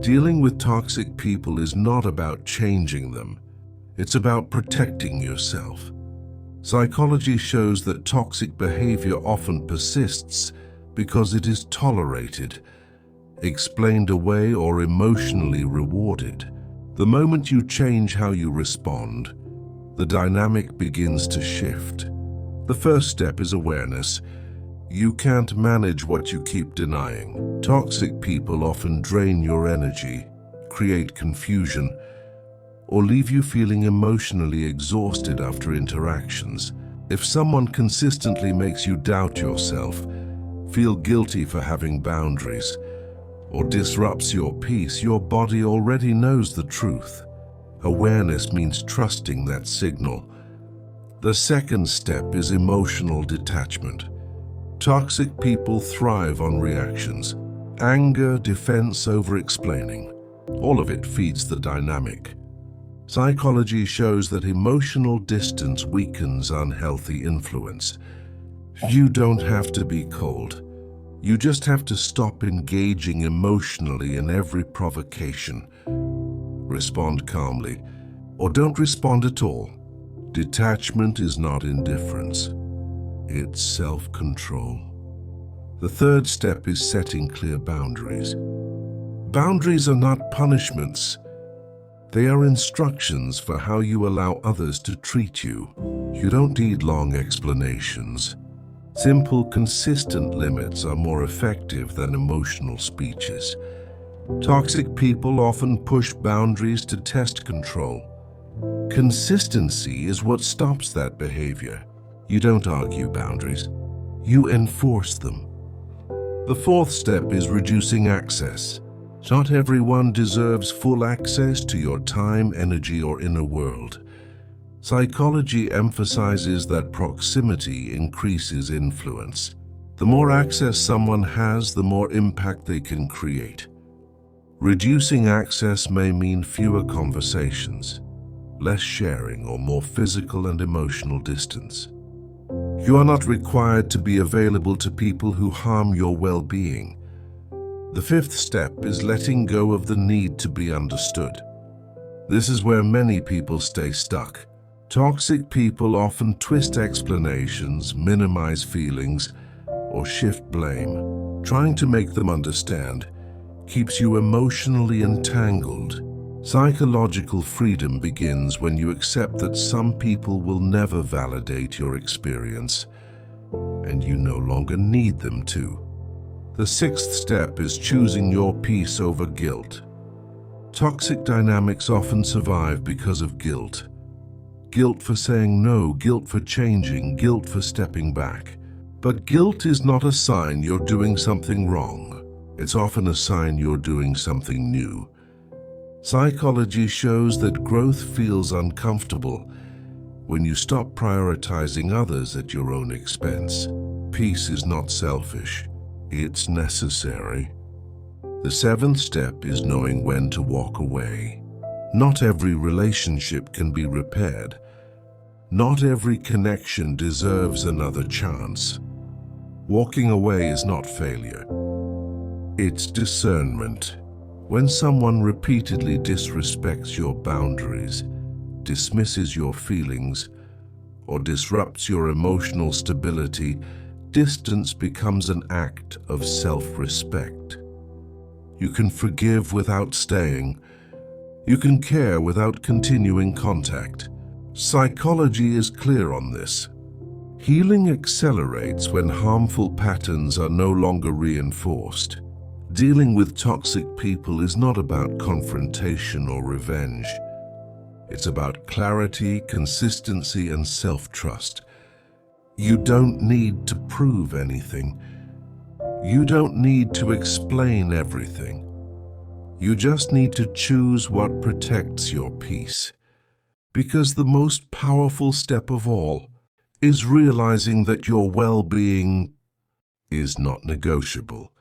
Dealing with toxic people is not about changing them. It's about protecting yourself. Psychology shows that toxic behavior often persists because it is tolerated, explained away, or emotionally rewarded. The moment you change how you respond, the dynamic begins to shift. The first step is awareness. You can't manage what you keep denying. Toxic people often drain your energy, create confusion, or leave you feeling emotionally exhausted after interactions. If someone consistently makes you doubt yourself, feel guilty for having boundaries, or disrupts your peace, your body already knows the truth. Awareness means trusting that signal. The second step is emotional detachment. Toxic people thrive on reactions. Anger, defense, over-explaining. All of it feeds the dynamic. Psychology shows that emotional distance weakens unhealthy influence. You don't have to be cold. You just have to stop engaging emotionally in every provocation. Respond calmly, or don't respond at all. Detachment is not indifference. It's self-control. The third step is setting clear boundaries. Boundaries are not punishments. They are instructions for how you allow others to treat you. You don't need long explanations. Simple, consistent limits are more effective than emotional speeches. Toxic people often push boundaries to test control. Consistency is what stops that behavior. You don't argue boundaries. You enforce them. The fourth step is reducing access. Not everyone deserves full access to your time, energy, or inner world. Psychology emphasizes that proximity increases influence. The more access someone has, the more impact they can create. Reducing access may mean fewer conversations, less sharing, or more physical and emotional distance. You are not required to be available to people who harm your well-being. The fifth step is letting go of the need to be understood. This is where many people stay stuck. Toxic people often twist explanations, minimize feelings, or shift blame. Trying to make them understand keeps you emotionally entangled. Psychological freedom begins when you accept that some people will never validate your experience, and you no longer need them to. The sixth step is choosing your peace over guilt. Toxic dynamics often survive because of guilt. Guilt for saying no, guilt for changing, guilt for stepping back. But guilt is not a sign you're doing something wrong. It's often a sign you're doing something new. Psychology shows that growth feels uncomfortable when you stop prioritizing others at your own expense. Peace is not selfish. It's necessary. The seventh step is knowing when to walk away. Not every relationship can be repaired. Not every connection deserves another chance. Walking away is not failure. It's discernment. When someone repeatedly disrespects your boundaries, dismisses your feelings, or disrupts your emotional stability, distance becomes an act of self-respect. You can forgive without staying. You can care without continuing contact. Psychology is clear on this. Healing accelerates when harmful patterns are no longer reinforced. Dealing with toxic people is not about confrontation or revenge. It's about clarity, consistency, and self-trust. You don't need to prove anything. You don't need to explain everything. You just need to choose what protects your peace. Because the most powerful step of all is realizing that your well-being is not negotiable.